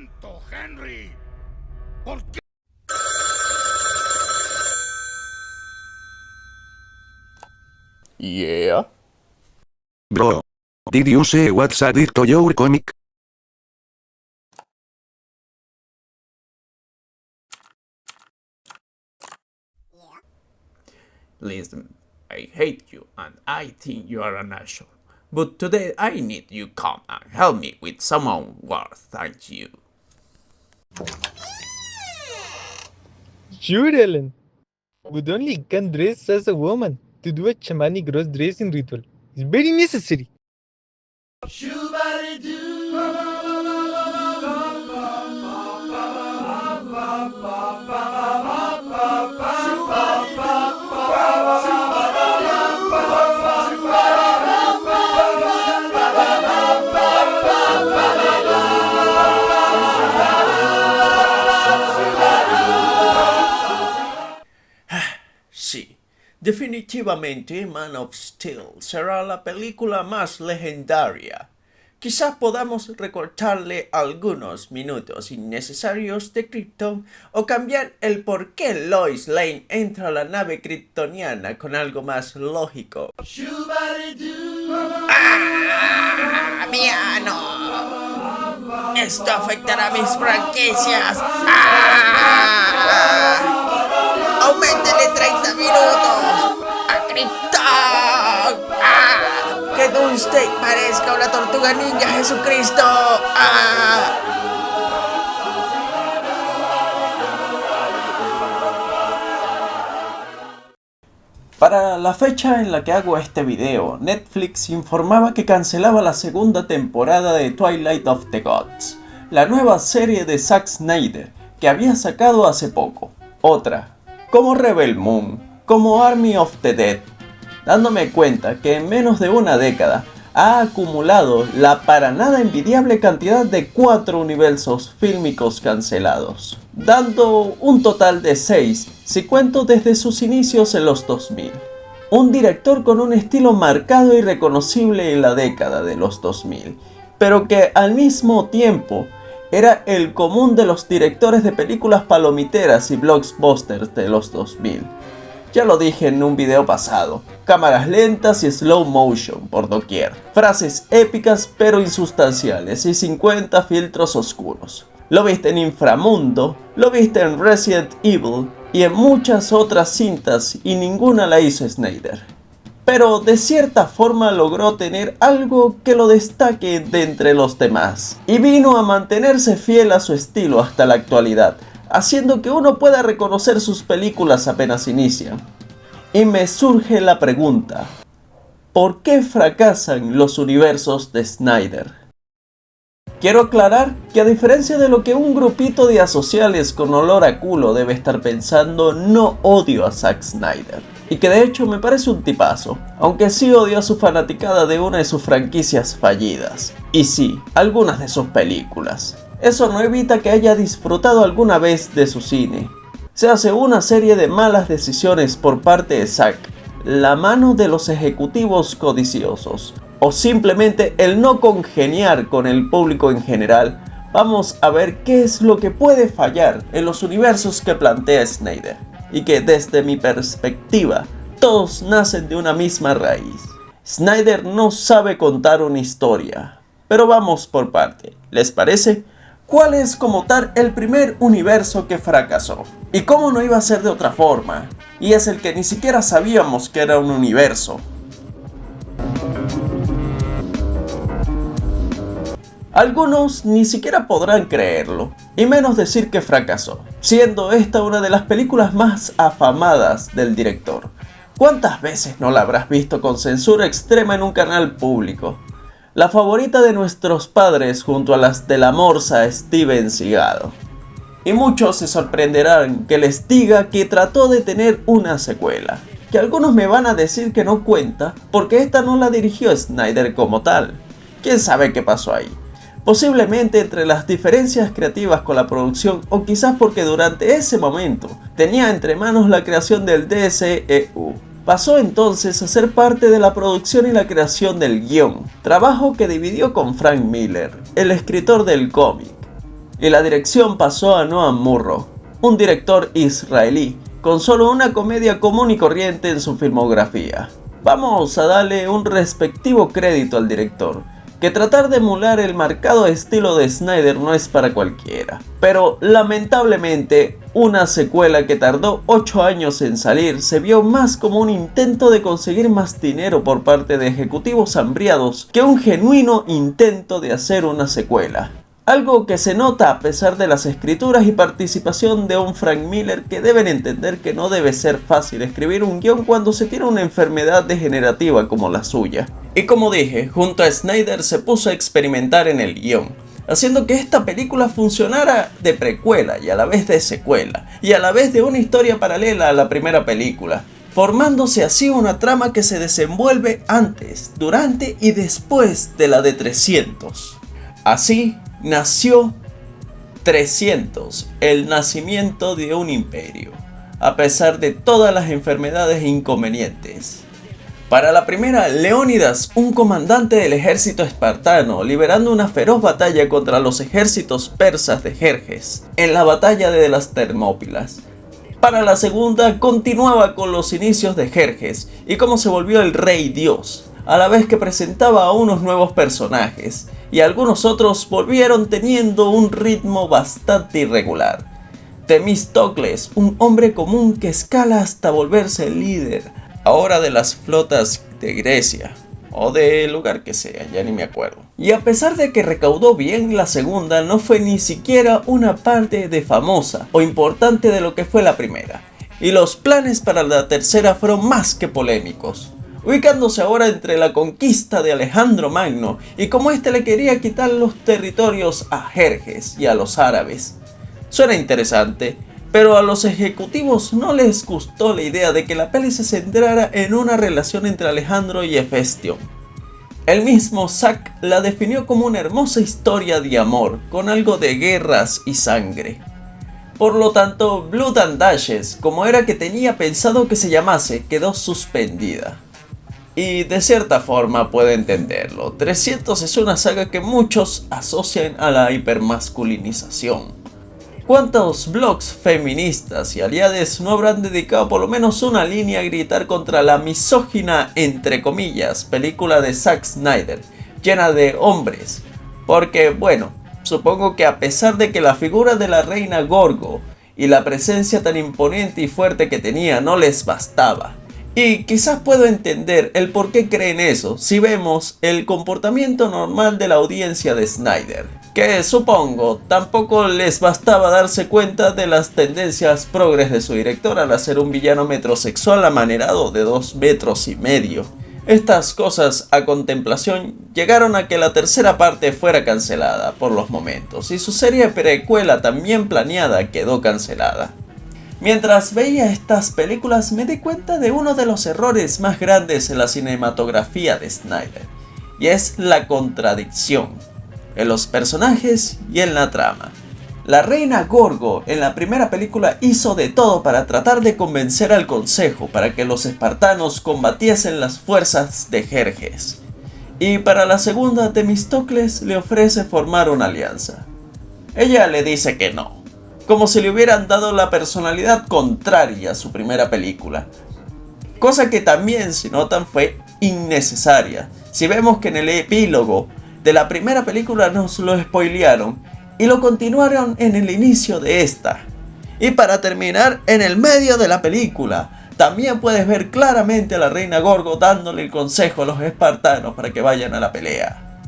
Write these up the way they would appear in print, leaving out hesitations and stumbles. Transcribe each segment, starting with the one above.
¡Santo Henry! ¿Por qué? Yeah. Bro. Did you say what's added to your comic? Listen, I hate you and I think you are an asshole. But today I need you come and help me with someone worth thank you. Sure, Ellen. But only can dress as a woman to do a shamanic gross dressing ritual. It's very necessary. Sí, definitivamente Man of Steel será la película más legendaria. Quizás podamos recortarle algunos minutos innecesarios de Krypton o cambiar el por qué Lois Lane entra a la nave kryptoniana con algo más lógico. ¡Ah! ¡Mi ano! ¡Esto afectará mis franquicias! ¡Ah! ¡Auméntele 30 minutos! ¡A Krypton! ¡Ah! ¡Que Doomsday parezca una tortuga ninja, Jesucristo! ¡Ah! Para la fecha en la que hago este video, Netflix informaba que cancelaba la segunda temporada de Twilight of the Gods, la nueva serie de Zack Snyder que había sacado hace poco. Otra, como Rebel Moon, como Army of the Dead, dándome cuenta que en menos de una década ha acumulado la para nada envidiable cantidad de 4 universos fílmicos cancelados, dando un total de 6 si cuento desde sus inicios en los 2000. Un director con un estilo marcado y reconocible en la década de los 2000, pero que al mismo tiempo era el común de los directores de películas palomiteras y blockbusters de los 2000. Ya lo dije en un video pasado, cámaras lentas y slow motion por doquier, frases épicas pero insustanciales y 50 filtros oscuros. Lo viste en Inframundo, lo viste en Resident Evil y en muchas otras cintas y ninguna la hizo Snyder. Pero de cierta forma logró tener algo que lo destaque de entre los demás, y vino a mantenerse fiel a su estilo hasta la actualidad, haciendo que uno pueda reconocer sus películas apenas inician. Y me surge la pregunta, ¿por qué fracasan los universos de Snyder? Quiero aclarar que a diferencia de lo que un grupito de asociales con olor a culo debe estar pensando, no odio a Zack Snyder. Y que de hecho me parece un tipazo, aunque sí odio a su fanaticada de una de sus franquicias fallidas. Y sí, algunas de sus películas. Eso no evita que haya disfrutado alguna vez de su cine. Se hace una serie de malas decisiones por parte de Zack, la mano de los ejecutivos codiciosos, o simplemente el no congeniar con el público en general. Vamos a ver qué es lo que puede fallar en los universos que plantea Snyder, y que desde mi perspectiva, todos nacen de una misma raíz. Snyder no sabe contar una historia, pero vamos por parte, ¿les parece? ¿Cuál es como tal el primer universo que fracasó? ¿Y cómo no iba a ser de otra forma? Y es el que ni siquiera sabíamos que era un universo. Algunos ni siquiera podrán creerlo, y menos decir que fracasó, siendo esta una de las películas más afamadas del director. ¿Cuántas veces no la habrás visto con censura extrema en un canal público? La favorita de nuestros padres junto a las de la morsa Steven Seagal. Y muchos se sorprenderán que les diga que trató de tener una secuela, que algunos me van a decir que no cuenta porque esta no la dirigió Snyder como tal. ¿Quién sabe qué pasó ahí? Posiblemente entre las diferencias creativas con la producción, o quizás porque durante ese momento tenía entre manos la creación del DCEU. Pasó entonces a ser parte de la producción y la creación del guión, trabajo que dividió con Frank Miller, el escritor del cómic. y la dirección pasó a Noah Murrow, un director israelí, con solo una comedia común y corriente en su filmografía. Vamos a darle un respectivo crédito al director, que tratar de emular el marcado estilo de Snyder no es para cualquiera. Pero lamentablemente, una secuela que tardó 8 años en salir se vio más como un intento de conseguir más dinero por parte de ejecutivos hambriados que un genuino intento de hacer una secuela. Algo que se nota a pesar de las escrituras y participación de un Frank Miller, que deben entender que no debe ser fácil escribir un guión cuando se tiene una enfermedad degenerativa como la suya. Y como dije, junto a Snyder se puso a experimentar en el guión, haciendo que esta película funcionara de precuela y a la vez de secuela, y a la vez de una historia paralela a la primera película, formándose así una trama que se desenvuelve antes, durante y después de la de 300. Así nació 300, el nacimiento de un imperio, a pesar de todas las enfermedades e inconvenientes. Para la primera, Leónidas, un comandante del ejército espartano, liberando una feroz batalla contra los ejércitos persas de Jerjes, en la batalla de las Termópilas. Para la segunda, continuaba con los inicios de Jerjes y cómo se volvió el rey dios, a la vez que presentaba a unos nuevos personajes, y algunos otros volvieron teniendo un ritmo bastante irregular. Temístocles, un hombre común que escala hasta volverse el líder, ahora de las flotas de Grecia, o del lugar que sea, ya ni me acuerdo. Y a pesar de que recaudó bien, la segunda no fue ni siquiera una parte de famosa o importante de lo que fue la primera, y los planes para la tercera fueron más que polémicos, ubicándose ahora entre la conquista de Alejandro Magno y cómo este le quería quitar los territorios a Jerjes y a los árabes. Suena interesante, pero a los ejecutivos no les gustó la idea de que la peli se centrara en una relación entre Alejandro y Hefestión. El mismo Zack la definió como una hermosa historia de amor, con algo de guerras y sangre. Por lo tanto, Blood and Ashes, como era que tenía pensado que se llamase, quedó suspendida. Y de cierta forma puedo entenderlo. 300 es una saga que muchos asocian a la hipermasculinización. ¿Cuántos blogs feministas y aliades no habrán dedicado por lo menos una línea a gritar contra la misógina, entre comillas, película de Zack Snyder, llena de hombres? Porque bueno, supongo que a pesar de que la figura de la reina Gorgo y la presencia tan imponente y fuerte que tenía no les bastaba. Y quizás puedo entender el por qué creen eso si vemos el comportamiento normal de la audiencia de Snyder, que supongo tampoco les bastaba darse cuenta de las tendencias progres de su director al hacer un villano metrosexual amanerado de 2,5 metros. Estas cosas a contemplación llegaron a que la tercera parte fuera cancelada por los momentos y su serie precuela también planeada quedó cancelada. Mientras veía estas películas me di cuenta de uno de los errores más grandes en la cinematografía de Snyder, y es la contradicción en los personajes y en la trama. La reina Gorgo en la primera película hizo de todo para tratar de convencer al consejo para que los espartanos combatiesen las fuerzas de Jerjes, y para la segunda Temístocles le ofrece formar una alianza. Ella le dice que no, como si le hubieran dado la personalidad contraria a su primera película. Cosa que también, si notan, fue innecesaria. Si vemos que en el epílogo de la primera película nos lo spoilearon y lo continuaron en el inicio de esta. Y para terminar, en el medio de la película, también puedes ver claramente a la reina Gorgo dándole el consejo a los espartanos para que vayan a la pelea.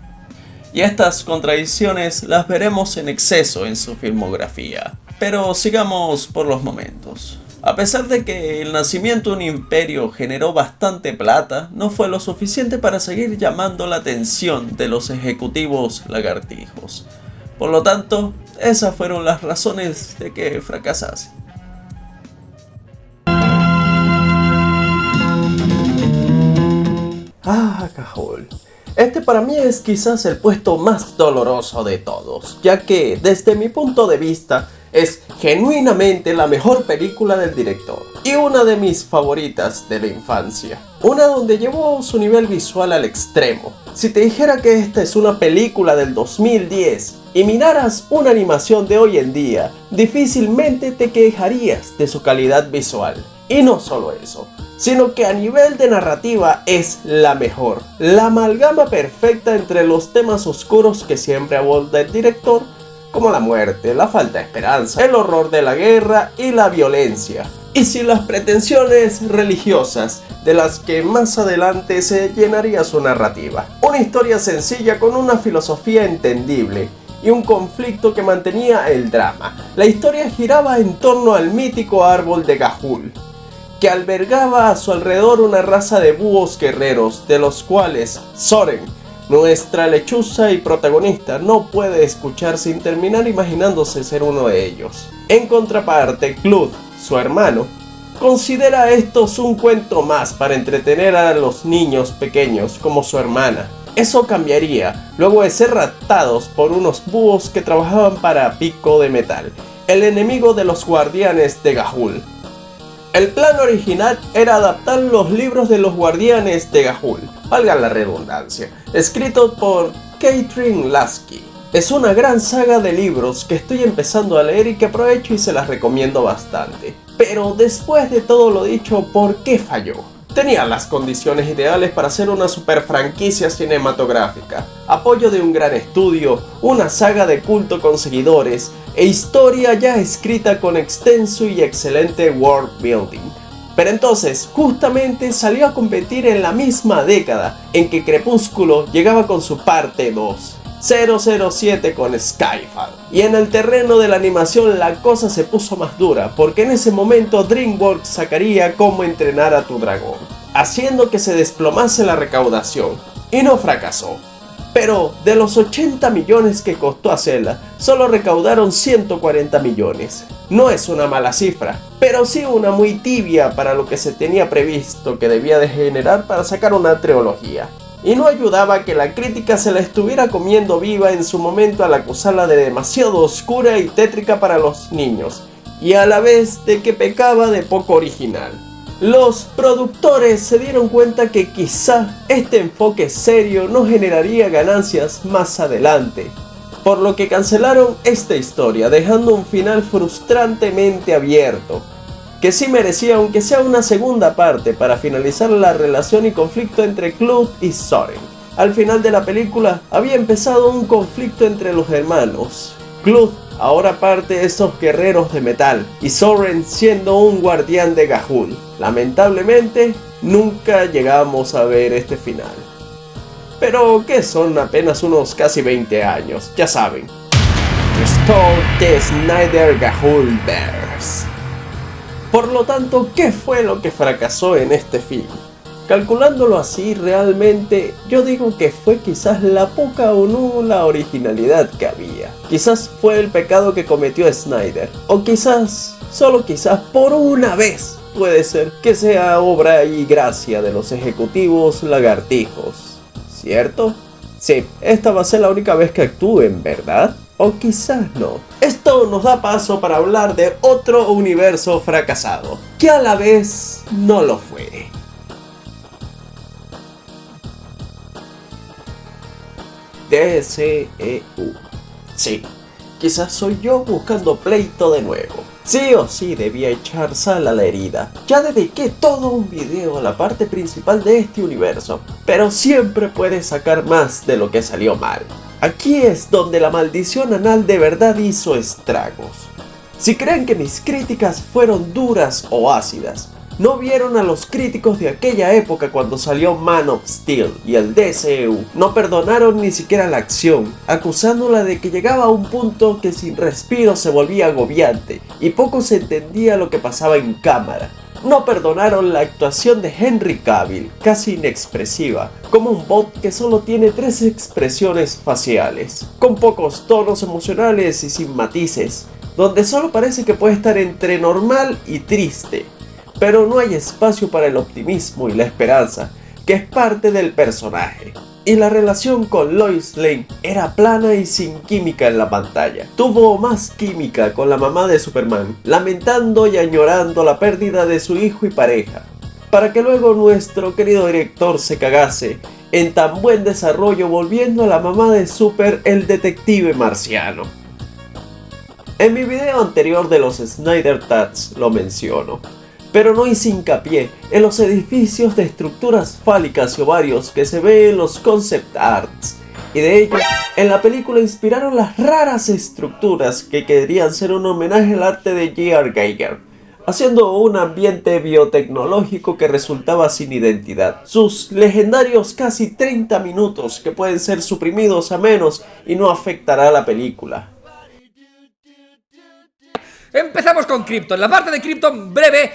Y estas contradicciones las veremos en exceso en su filmografía. Pero sigamos por los momentos. A pesar de que el nacimiento de un imperio generó bastante plata, no fue lo suficiente para seguir llamando la atención de los ejecutivos lagartijos. Por lo tanto, esas fueron las razones de que fracasase. Cajol. Este para mí es quizás el puesto más doloroso de todos, ya que desde mi punto de vista es genuinamente la mejor película del director y una de mis favoritas de la infancia. Una donde llevó su nivel visual al extremo. Si te dijera que esta es una película del 2010, y miraras una animación de hoy en día, difícilmente te quejarías de su calidad visual. Y no solo eso, sino que a nivel de narrativa es la mejor, la amalgama perfecta entre los temas oscuros que siempre aborda el director, como la muerte, la falta de esperanza, el horror de la guerra y la violencia. Y sin las pretensiones religiosas de las que más adelante se llenaría su narrativa. Una historia sencilla con una filosofía entendible y un conflicto que mantenía el drama. La historia giraba en torno al mítico árbol de Ga'Hoole, que albergaba a su alrededor una raza de búhos guerreros, de los cuales Soren, nuestra lechuza y protagonista, no puede escuchar sin terminar imaginándose ser uno de ellos. En contraparte, Cloud, su hermano, considera estos un cuento más para entretener a los niños pequeños como su hermana. Eso cambiaría luego de ser raptados por unos búhos que trabajaban para Pico de Metal, el enemigo de los guardianes de Ga'Hoole. El plan original era adaptar los libros de los guardianes de Ga'Hoole, valga la redundancia, escritos por Kathryn Lasky. Es una gran saga de libros que estoy empezando a leer y que aprovecho y se las recomiendo bastante. Pero después de todo lo dicho, ¿por qué falló? Tenía las condiciones ideales para hacer una super franquicia cinematográfica, apoyo de un gran estudio, una saga de culto con seguidores e historia ya escrita con extenso y excelente world building. Pero entonces, justamente salió a competir en la misma década en que Crepúsculo llegaba con su parte 2. 007 con Skyfall. Y en el terreno de la animación la cosa se puso más dura, porque en ese momento DreamWorks sacaría Cómo entrenar a tu dragón, haciendo que se desplomase la recaudación, y no fracasó. Pero de los 80 millones que costó hacerla, solo recaudaron 140 millones. No es una mala cifra, pero sí una muy tibia para lo que se tenía previsto que debía de generar para sacar una trilogía. Y no ayudaba que la crítica se la estuviera comiendo viva en su momento al acusarla de demasiado oscura y tétrica para los niños, y a la vez de que pecaba de poco original. Los productores se dieron cuenta que quizá este enfoque serio no generaría ganancias más adelante, por lo que cancelaron esta historia, dejando un final frustrantemente abierto, que sí merecía aunque sea una segunda parte para finalizar la relación y conflicto entre Cloud y Soren. Al final de la película había empezado un conflicto entre los hermanos, Cloud ahora parte de esos guerreros de metal y Soren siendo un guardián de Ga'Hoole. Lamentablemente nunca llegamos a ver este final. Pero que son apenas unos casi 20 años, ya saben. Restore the Snyder Ga'Hoole-verse. Por lo tanto, ¿qué fue lo que fracasó en este film? Calculándolo así, realmente yo digo que fue quizás la poca o nula originalidad que había. Quizás fue el pecado que cometió Snyder, o quizás, solo quizás por una vez, puede ser que sea obra y gracia de los ejecutivos lagartijos, ¿cierto? Sí, esta va a ser la única vez que actúen, ¿verdad? O quizás no. Esto nos da paso para hablar de otro universo fracasado, que a la vez no lo fue. DCEU. Sí, quizás soy yo buscando pleito de nuevo. Sí o sí debía echar sal a la herida. Ya dediqué todo un video a la parte principal de este universo, pero siempre puedes sacar más de lo que salió mal. Aquí es donde la maldición anal de verdad hizo estragos. Si creen que mis críticas fueron duras o ácidas, no vieron a los críticos de aquella época cuando salió Man of Steel y el DCEU. No perdonaron ni siquiera la acción, acusándola de que llegaba a un punto que sin respiro se volvía agobiante y poco se entendía lo que pasaba en cámara. No perdonaron la actuación de Henry Cavill, casi inexpresiva, como un bot que solo tiene 3 expresiones faciales, con pocos tonos emocionales y sin matices, donde solo parece que puede estar entre normal y triste, pero no hay espacio para el optimismo y la esperanza, que es parte del personaje. Y la relación con Lois Lane era plana y sin química en la pantalla. Tuvo más química con la mamá de Superman, lamentando y añorando la pérdida de su hijo y pareja. para que luego nuestro querido director se cagase en tan buen desarrollo, volviendo a la mamá de Super el detective marciano. En mi video anterior de los Snyder Tats lo menciono, pero no hice hincapié en los edificios de estructuras fálicas y ovarios que se ven en los concept arts, y de ello, en la película inspiraron las raras estructuras que querían ser un homenaje al arte de J.R. Giger, haciendo un ambiente biotecnológico que resultaba sin identidad. Sus legendarios casi 30 minutos que pueden ser suprimidos a menos y no afectará a la película. Empezamos con Krypton. La parte de Krypton breve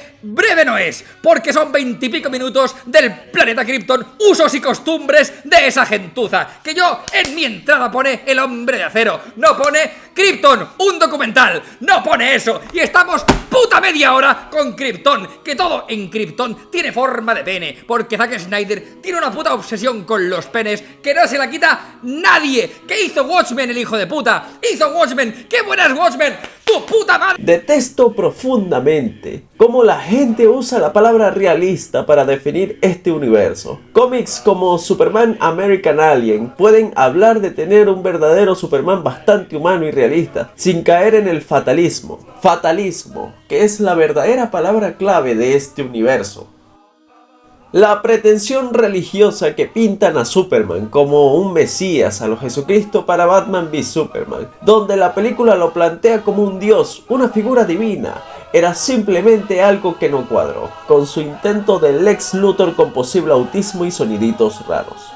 no es, porque son 20 y pico minutos del planeta Krypton, usos y costumbres de esa gentuza, que yo en mi entrada pone El Hombre de Acero, no pone Krypton, un documental, no pone eso, y estamos puta media hora con Krypton, que todo en Krypton tiene forma de pene, porque Zack Snyder tiene una puta obsesión con los penes que no se la quita nadie. ¿Qué hizo Watchmen, el hijo de puta? Hizo Watchmen. ¡Qué buena es Watchmen! ¡Tu puta madre! Detesto profundamente cómo la gente usa la palabra realista para definir este universo. Cómics como Superman American Alien pueden hablar de tener un verdadero Superman bastante humano y realista, sin caer en el fatalismo. Fatalismo, que es la verdadera palabra clave de este universo. La pretensión religiosa que pintan a Superman como un mesías a lo Jesucristo para Batman v Superman, donde la película lo plantea como un dios, una figura divina, era simplemente algo que no cuadró, con su intento de Lex Luthor con posible autismo y soniditos raros.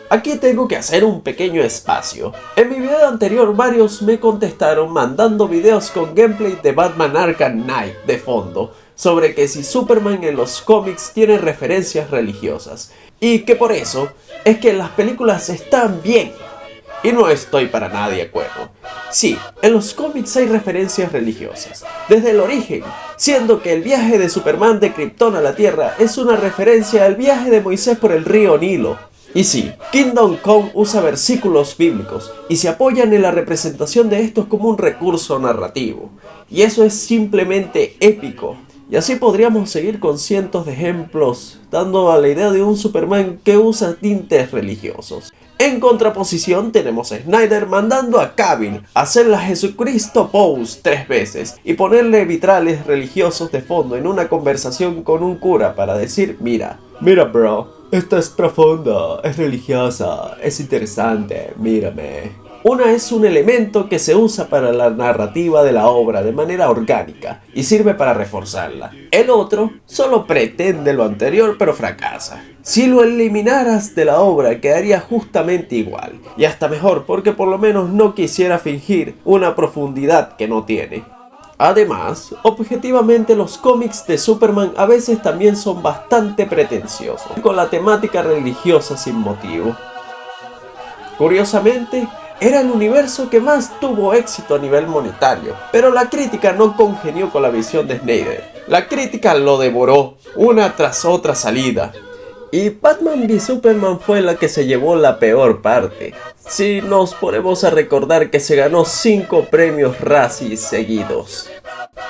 Aquí tengo que hacer un pequeño espacio. En mi video anterior varios me contestaron mandando videos con gameplay de Batman Arkham Knight de fondo, sobre que si Superman en los cómics tiene referencias religiosas, y que por eso es que las películas están bien. Y no estoy para nada de acuerdo. Sí, en los cómics hay referencias religiosas, desde el origen, siendo que el viaje de Superman de Krypton a la Tierra es una referencia al viaje de Moisés por el río Nilo. Y sí, Kingdom Come usa versículos bíblicos y se apoyan en la representación de estos como un recurso narrativo. Y eso es simplemente épico. Y así podríamos seguir con cientos de ejemplos, dando a la idea de un Superman que usa tintes religiosos. En contraposición tenemos a Snyder mandando a Cavill a hacer la Jesucristo Pose 3 veces y ponerle vitrales religiosos de fondo en una conversación con un cura para decir: mira bro, esta es profunda, es religiosa, es interesante, mírame. Una es un elemento que se usa para la narrativa de la obra de manera orgánica y sirve para reforzarla. El otro solo pretende lo anterior pero fracasa. Si lo eliminaras de la obra quedaría justamente igual, y hasta mejor porque por lo menos no quisiera fingir una profundidad que no tiene. Además, objetivamente los cómics de Superman a veces también son bastante pretenciosos, con la temática religiosa sin motivo. Curiosamente, era el universo que más tuvo éxito a nivel monetario, pero la crítica no congenió con la visión de Snyder. La crítica lo devoró, una tras otra salida. Y Batman v Superman fue la que se llevó la peor parte. Si nos ponemos a recordar que se ganó 5 premios Razzie seguidos.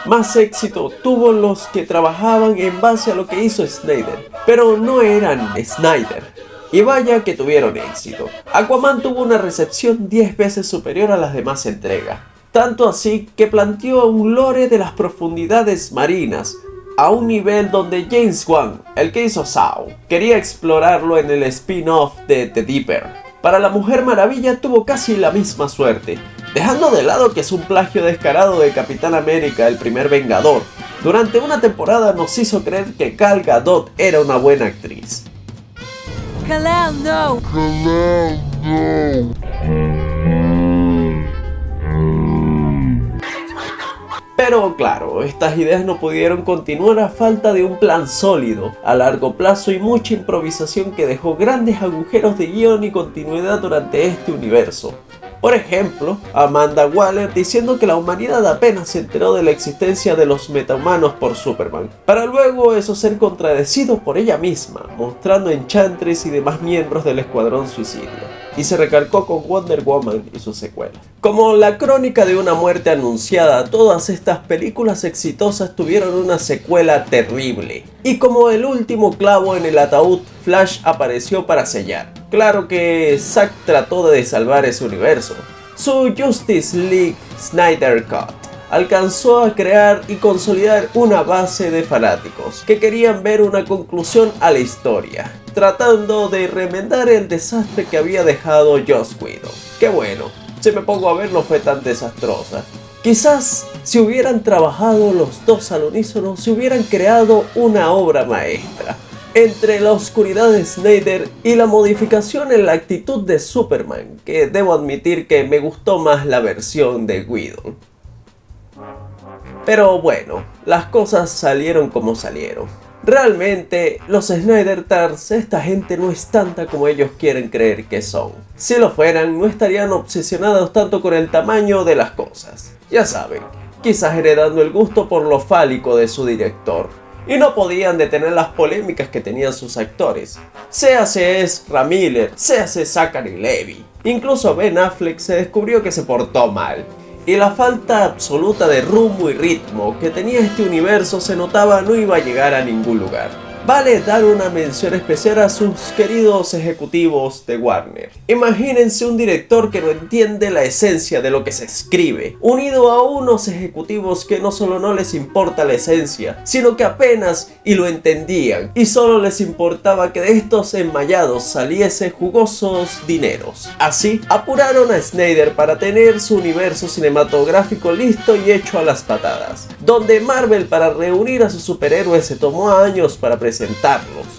Más éxito tuvo los que trabajaban en base a lo que hizo Snyder, pero no eran Snyder. Y vaya que tuvieron éxito. Aquaman tuvo una recepción 10 veces superior a las demás entregas. Tanto así que planteó un lore de las profundidades marinas, a un nivel donde James Wan, el que hizo Saw, quería explorarlo en el spin-off de The Dipper. Para la Mujer Maravilla tuvo casi la misma suerte, dejando de lado que es un plagio descarado de Capitán América, el primer Vengador. Durante una temporada nos hizo creer que Gal Gadot era una buena actriz. Kal-El, no! Pero claro, estas ideas no pudieron continuar a falta de un plan sólido, a largo plazo y mucha improvisación que dejó grandes agujeros de guión y continuidad durante este universo. Por ejemplo, Amanda Waller diciendo que la humanidad apenas se enteró de la existencia de los metahumanos por Superman, para luego eso ser contradecido por ella misma, mostrando Enchantress y demás miembros del Escuadrón Suicida. y se recalcó con Wonder Woman y su secuela. Como la crónica de una muerte anunciada, todas estas películas exitosas tuvieron una secuela terrible. Y como el último clavo en el ataúd, Flash apareció para sellar. Claro que Zack trató de salvar ese universo. Su Justice League Snyder Cut alcanzó a crear y consolidar una base de fanáticos que querían ver una conclusión a la historia, tratando de remendar el desastre que había dejado Joss Whedon. Que bueno, si me pongo a ver, no fue tan desastrosa. Quizás si hubieran trabajado los dos al unísono, se hubieran creado una obra maestra. Entre la oscuridad de Snyder y la modificación en la actitud de Superman, que debo admitir que me gustó más la versión de Whedon. Pero bueno, las cosas salieron como salieron. Realmente, los Snyder Tars, esta gente no es tanta como ellos quieren creer que son. Si lo fueran, no estarían obsesionados tanto con el tamaño de las cosas. Ya saben, quizás heredando el gusto por lo fálico de su director. Y no podían detener las polémicas que tenían sus actores. Séase Ezra Miller, séase Zachary Levi. Incluso Ben Affleck se descubrió que se portó mal. Y la falta absoluta de rumbo y ritmo que tenía este universo se notaba no iba a llegar a ningún lugar. Vale dar una mención especial a sus queridos ejecutivos de Warner. Imagínense un director que no entiende la esencia de lo que se escribe, unido a unos ejecutivos que no solo no les importa la esencia, sino que apenas y lo entendían, y solo les importaba que de estos enmayados saliese jugosos dineros. Así, apuraron a Snyder para tener su universo cinematográfico listo y hecho a las patadas, donde Marvel, para reunir a sus superhéroes, se tomó años para presentarlos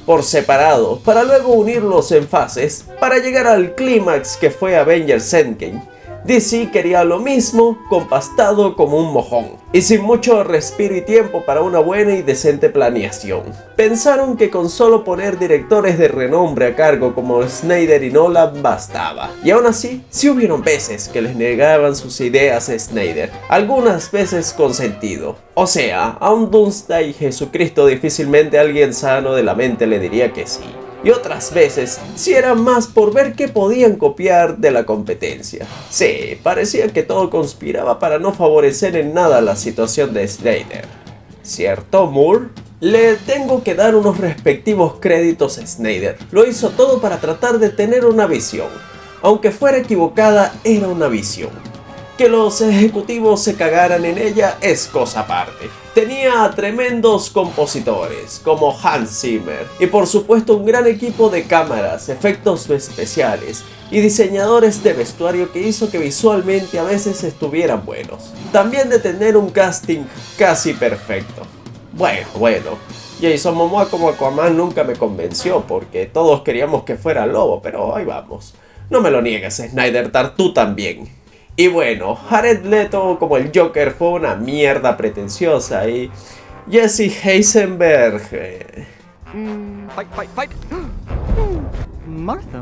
por separado, para luego unirlos en fases, para llegar al clímax que fue Avengers Endgame. DC quería lo mismo, compastado como un mojón, y sin mucho respiro y tiempo para una buena y decente planeación. Pensaron que con solo poner directores de renombre a cargo como Snyder y Nolan bastaba, y aún así, sí hubieron veces que les negaban sus ideas a Snyder, algunas veces con sentido. O sea, a un Doomsday Jesucristo difícilmente alguien sano de la mente le diría que sí. Y otras veces, si era más por ver qué podían copiar de la competencia. Sí, parecía que todo conspiraba para no favorecer en nada la situación de Snyder. ¿Cierto, Moore? Le tengo que dar unos respectivos créditos a Snyder. Lo hizo todo para tratar de tener una visión. Aunque fuera equivocada, era una visión. Que los ejecutivos se cagaran en ella es cosa aparte. Tenía a tremendos compositores como Hans Zimmer y por supuesto un gran equipo de cámaras, efectos especiales y diseñadores de vestuario que hizo que visualmente a veces estuvieran buenos. También de tener un casting casi perfecto. Bueno, Jason Momoa como Aquaman nunca me convenció porque todos queríamos que fuera Lobo, pero ahí vamos. No me lo niegues, Snyder Tar, tú también. Y bueno, Jared Leto como el Joker fue una mierda pretenciosa y Jesse Eisenberg... Martha.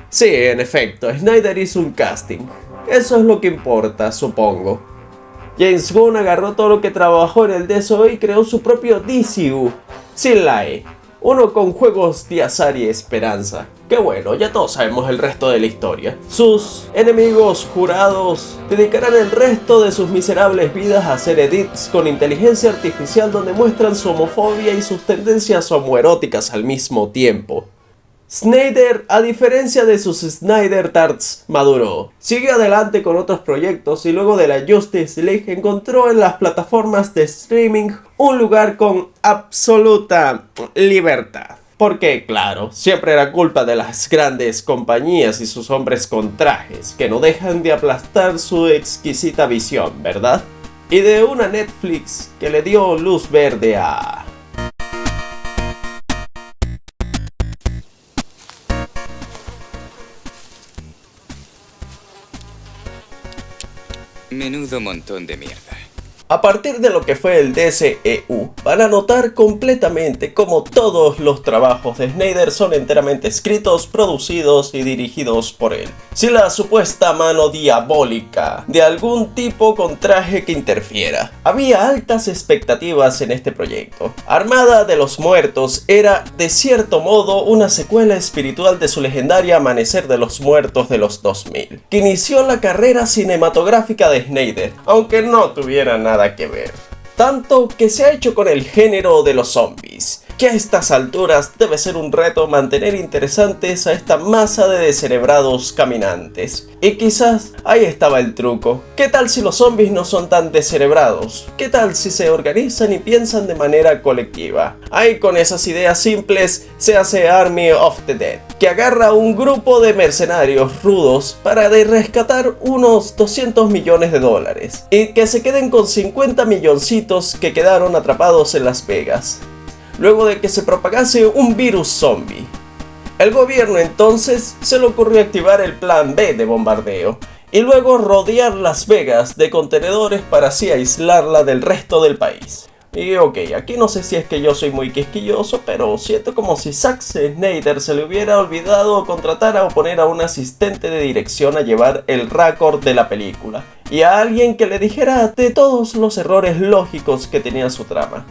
Sí, en efecto, Snyder hizo un casting. Eso es lo que importa, supongo. James Gunn agarró todo lo que trabajó en el DCU y creó su propio DCU, sin la E. Uno con juegos de azar y esperanza. Que bueno, ya todos sabemos el resto de la historia. Sus enemigos jurados dedicarán el resto de sus miserables vidas a hacer edits con inteligencia artificial donde muestran su homofobia y sus tendencias homoeróticas al mismo tiempo. Snyder, a diferencia de sus Snyder Tarts, maduró. Siguió adelante con otros proyectos y luego de la Justice League encontró en las plataformas de streaming un lugar con absoluta libertad. Porque, claro, siempre era culpa de las grandes compañías y sus hombres con trajes, que no dejan de aplastar su exquisita visión, ¿verdad? Y de una Netflix que le dio luz verde a... Menudo montón de mierda. A partir de lo que fue el DCEU, van a notar completamente cómo todos los trabajos de Snyder son enteramente escritos, producidos y dirigidos por él, sin la supuesta mano diabólica de algún tipo con traje que interfiera. Había altas expectativas en este proyecto. Armada de los Muertos era, de cierto modo, una secuela espiritual de su legendaria Amanecer de los Muertos de los 2000, que inició la carrera cinematográfica de Snyder, aunque no tuviera nada que ver. Tanto que se ha hecho con el género de los zombies, que a estas alturas debe ser un reto mantener interesantes a esta masa de descerebrados caminantes. Y quizás ahí estaba el truco. ¿Qué tal si los zombies no son tan descerebrados? ¿Qué tal si se organizan y piensan de manera colectiva? Ahí con esas ideas simples se hace Army of the Dead, que agarra a un grupo de mercenarios rudos para rescatar unos 200 millones de dólares y que se queden con 50 milloncitos que quedaron atrapados en Las Vegas, luego de que se propagase un virus zombie. El gobierno entonces se le ocurrió activar el plan B de bombardeo y luego rodear Las Vegas de contenedores para así aislarla del resto del país. Y ok, aquí no sé si es que yo soy muy quisquilloso, pero siento como si Zack Snyder se le hubiera olvidado contratar o poner a un asistente de dirección a llevar el récord de la película, y a alguien que le dijera de todos los errores lógicos que tenía su trama.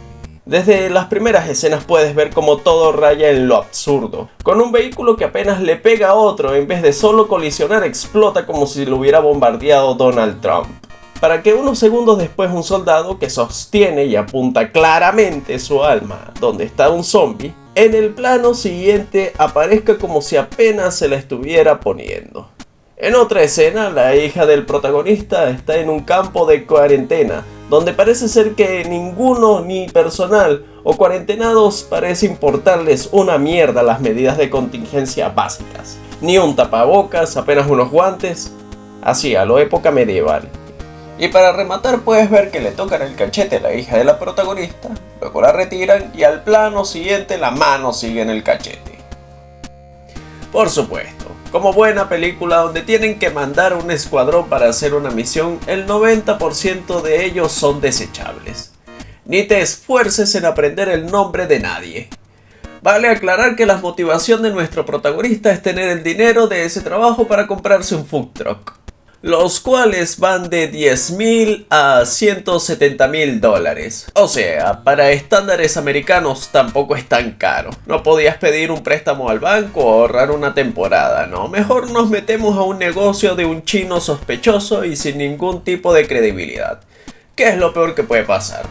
Desde las primeras escenas puedes ver como todo raya en lo absurdo, con un vehículo que apenas le pega a otro, en vez de solo colisionar explota como si lo hubiera bombardeado Donald Trump, para que unos segundos después un soldado que sostiene y apunta claramente su alma donde está un zombie, en el plano siguiente aparezca como si apenas se la estuviera poniendo. En otra escena, la hija del protagonista está en un campo de cuarentena, donde parece ser que ninguno, ni personal o cuarentenados, parece importarles una mierda las medidas de contingencia básicas. Ni un tapabocas, apenas unos guantes, así a lo época medieval. Y para rematar puedes ver que le tocan el cachete a la hija de la protagonista, luego la retiran y al plano siguiente la mano sigue en el cachete. Por supuesto, como buena película donde tienen que mandar un escuadrón para hacer una misión, el 90% de ellos son desechables. Ni te esfuerces en aprender el nombre de nadie. Vale aclarar que la motivación de nuestro protagonista es tener el dinero de ese trabajo para comprarse un food truck, los cuales van de 10.000 a 170.000 dólares. O sea, para estándares americanos tampoco es tan caro. No podías pedir un préstamo al banco o ahorrar una temporada, ¿no? Mejor nos metemos a un negocio de un chino sospechoso y sin ningún tipo de credibilidad. ¿Qué es lo peor que puede pasar?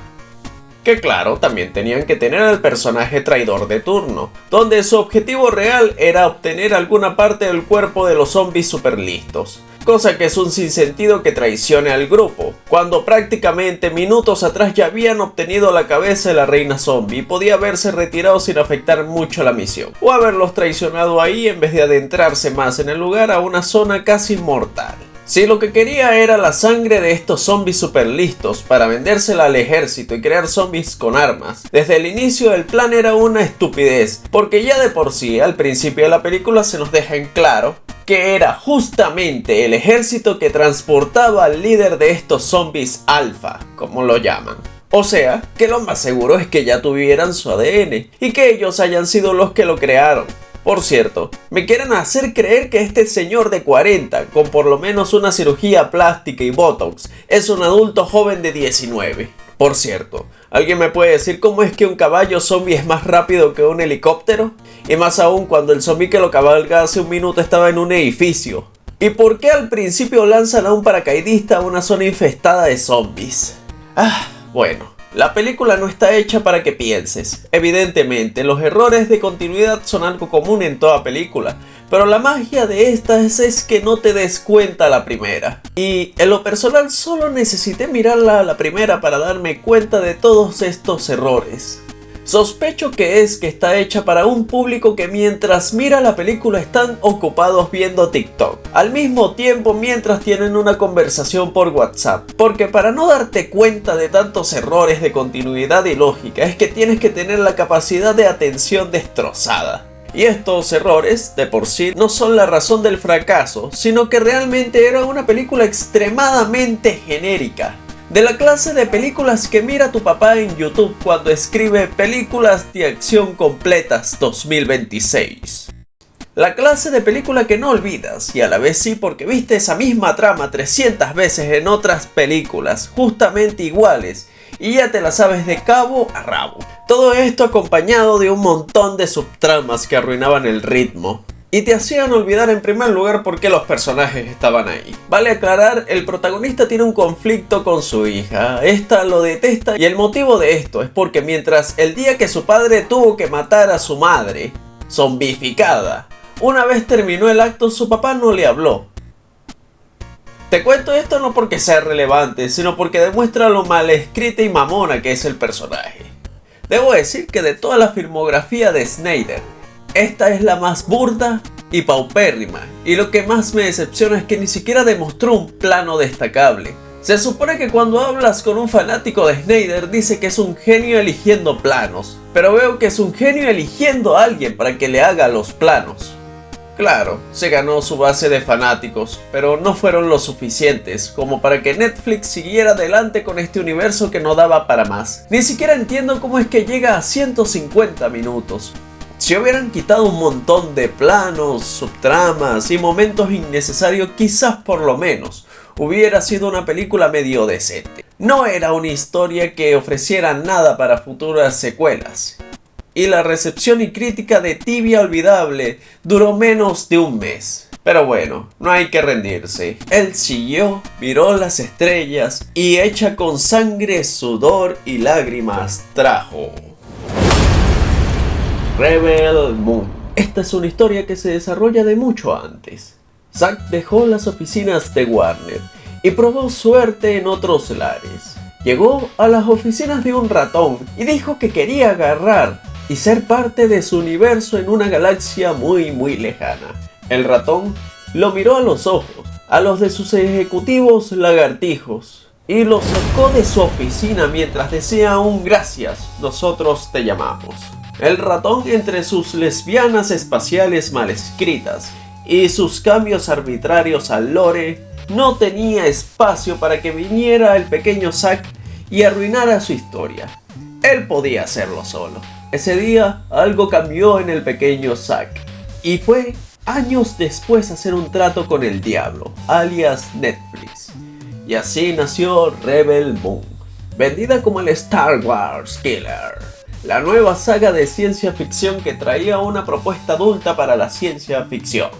Que claro, también tenían que tener al personaje traidor de turno, donde su objetivo real era obtener alguna parte del cuerpo de los zombies super listos. Cosa que es un sinsentido que traicione al grupo, cuando prácticamente minutos atrás ya habían obtenido la cabeza de la reina zombie y podía haberse retirado sin afectar mucho la misión, o haberlos traicionado ahí en vez de adentrarse más en el lugar a una zona casi mortal. Si lo que quería era la sangre de estos zombies super listos para vendérsela al ejército y crear zombies con armas, desde el inicio el plan era una estupidez, porque ya de por sí al principio de la película se nos deja en claro que era justamente el ejército que transportaba al líder de estos zombies alfa, como lo llaman. O sea, que lo más seguro es que ya tuvieran su ADN y que ellos hayan sido los que lo crearon. Por cierto, me quieren hacer creer que este señor de 40, con por lo menos una cirugía plástica y botox, es un adulto joven de 19. Por cierto, ¿alguien me puede decir cómo es que un caballo zombie es más rápido que un helicóptero? Y más aún cuando el zombie que lo cabalga hace un minuto estaba en un edificio. ¿Y por qué al principio lanzan a un paracaidista a una zona infestada de zombies? Bueno. La película no está hecha para que pienses. Evidentemente, los errores de continuidad son algo común en toda película, pero la magia de estas es que no te des cuenta a la primera. Y en lo personal solo necesité mirarla a la primera para darme cuenta de todos estos errores. Sospecho que está hecha para un público que mientras mira la película están ocupados viendo TikTok, al mismo tiempo mientras tienen una conversación por WhatsApp, porque para no darte cuenta de tantos errores de continuidad y lógica es que tienes que tener la capacidad de atención destrozada. Y estos errores, de por sí, no son la razón del fracaso, sino que realmente era una película extremadamente genérica. De la clase de películas que mira tu papá en YouTube cuando escribe películas de acción completas 2026. La clase de película que no olvidas, y a la vez sí porque viste esa misma trama 300 veces en otras películas, justamente iguales, y ya te la sabes de cabo a rabo. Todo esto acompañado de un montón de subtramas que arruinaban el ritmo y te hacían olvidar en primer lugar por qué los personajes estaban ahí. Vale aclarar, el protagonista tiene un conflicto con su hija, esta lo detesta y el motivo de esto es porque mientras el día que su padre tuvo que matar a su madre, zombificada, una vez terminó el acto su papá no le habló. Te cuento esto no porque sea relevante, sino porque demuestra lo mal escrita y mamona que es el personaje. Debo decir que de toda la filmografía de Snyder, esta es la más burda y paupérrima, y lo que más me decepciona es que ni siquiera demostró un plano destacable. Se supone que cuando hablas con un fanático de Snyder dice que es un genio eligiendo planos, pero veo que es un genio eligiendo a alguien para que le haga los planos. Claro, se ganó su base de fanáticos, pero no fueron lo suficientes como para que Netflix siguiera adelante con este universo que no daba para más. Ni siquiera entiendo cómo es que llega a 150 minutos. Si hubieran quitado un montón de planos, subtramas y momentos innecesarios, quizás por lo menos hubiera sido una película medio decente. No era una historia que ofreciera nada para futuras secuelas. Y la recepción y crítica de Tibia Olvidable duró menos de un mes. Pero bueno, no hay que rendirse. Él siguió, miró las estrellas y hecha con sangre, sudor y lágrimas trajo Rebel Moon. Esta es una historia que se desarrolla de mucho antes. Zack dejó las oficinas de Warner y probó suerte en otros lares. Llegó a las oficinas de un ratón y dijo que quería agarrar y ser parte de su universo en una galaxia muy lejana. El ratón lo miró a los ojos, a los de sus ejecutivos lagartijos, y lo sacó de su oficina mientras decía un gracias, nosotros te llamamos. El ratón, entre sus lesbianas espaciales mal escritas y sus cambios arbitrarios al lore, no tenía espacio para que viniera el pequeño Zack y arruinara su historia. Él podía hacerlo solo. Ese día algo cambió en el pequeño Zack y fue años después hacer un trato con el diablo, alias Netflix. Y así nació Rebel Moon, vendida como el Star Wars Killer, la nueva saga de ciencia ficción que traía una propuesta adulta para la ciencia ficción.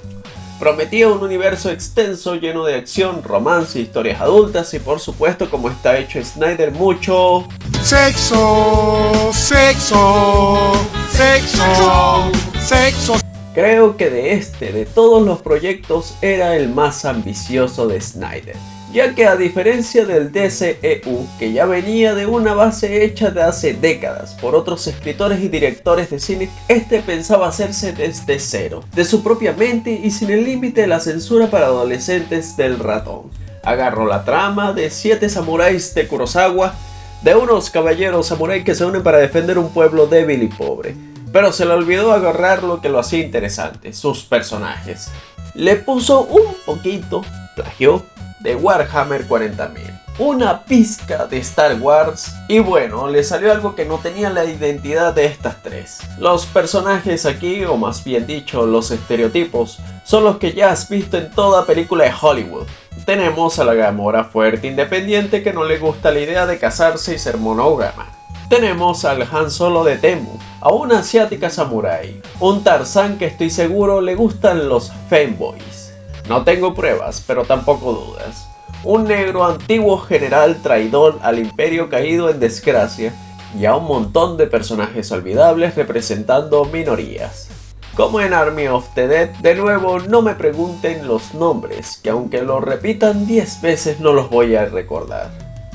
Prometía un universo extenso lleno de acción, romance, historias adultas y por supuesto, como está hecho Snyder, mucho Sexo, sexo, sexo, sexo. Creo que de todos los proyectos era el más ambicioso de Snyder, ya que a diferencia del DCEU, que ya venía de una base hecha de hace décadas por otros escritores y directores de cine, este pensaba hacerse desde cero, de su propia mente y sin el límite de la censura para adolescentes del ratón. Agarró la trama de 7 samuráis de Kurosawa, de unos caballeros samurái que se unen para defender un pueblo débil y pobre, pero se le olvidó agarrar lo que lo hacía interesante, sus personajes. Le puso un poquito, plagió, de Warhammer 40.000, una pizca de Star Wars y bueno, le salió algo que no tenía la identidad de estas tres. Los personajes aquí, o más bien dicho, los estereotipos, son los que ya has visto en toda película de Hollywood. Tenemos a la Gamora fuerte independiente que no le gusta la idea de casarse y ser monógama. Tenemos al Han Solo de Temu, a una asiática samurái, un Tarzán que estoy seguro le gustan los femboys. No tengo pruebas, pero tampoco dudas. Un negro antiguo general traidor al imperio caído en desgracia y a un montón de personajes olvidables representando minorías. Como en Army of the Dead, de nuevo no me pregunten los nombres, que aunque lo repitan 10 veces no los voy a recordar.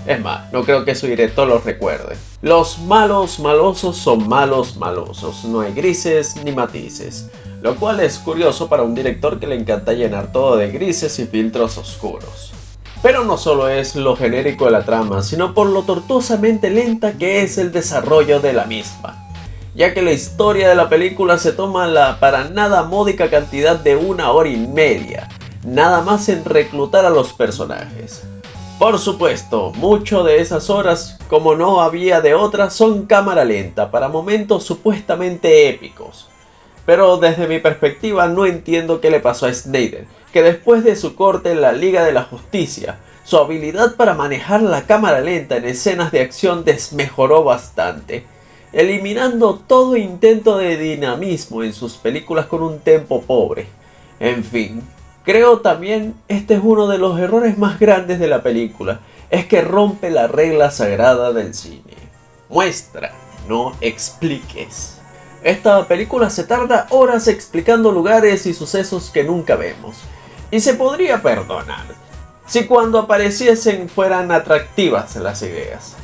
Es más, no creo que su director los recuerde. Los malos malosos son malos malosos, no hay grises ni matices. Lo cual es curioso para un director que le encanta llenar todo de grises y filtros oscuros. Pero no solo es lo genérico de la trama, sino por lo tortuosamente lenta que es el desarrollo de la misma. Ya que la historia de la película se toma la para nada módica cantidad de 1 hora y media, nada más en reclutar a los personajes. Por supuesto, mucho de esas horas, como no había de otras, son cámara lenta para momentos supuestamente épicos. Pero desde mi perspectiva no entiendo qué le pasó a Snyder, que después de su corte en la Liga de la Justicia, su habilidad para manejar la cámara lenta en escenas de acción desmejoró bastante, eliminando todo intento de dinamismo en sus películas con un tempo pobre. En fin, creo también este es uno de los errores más grandes de la película, es que rompe la regla sagrada del cine. Muestra, no expliques. Esta película se tarda horas explicando lugares y sucesos que nunca vemos, y se podría perdonar si cuando apareciesen fueran atractivas las ideas.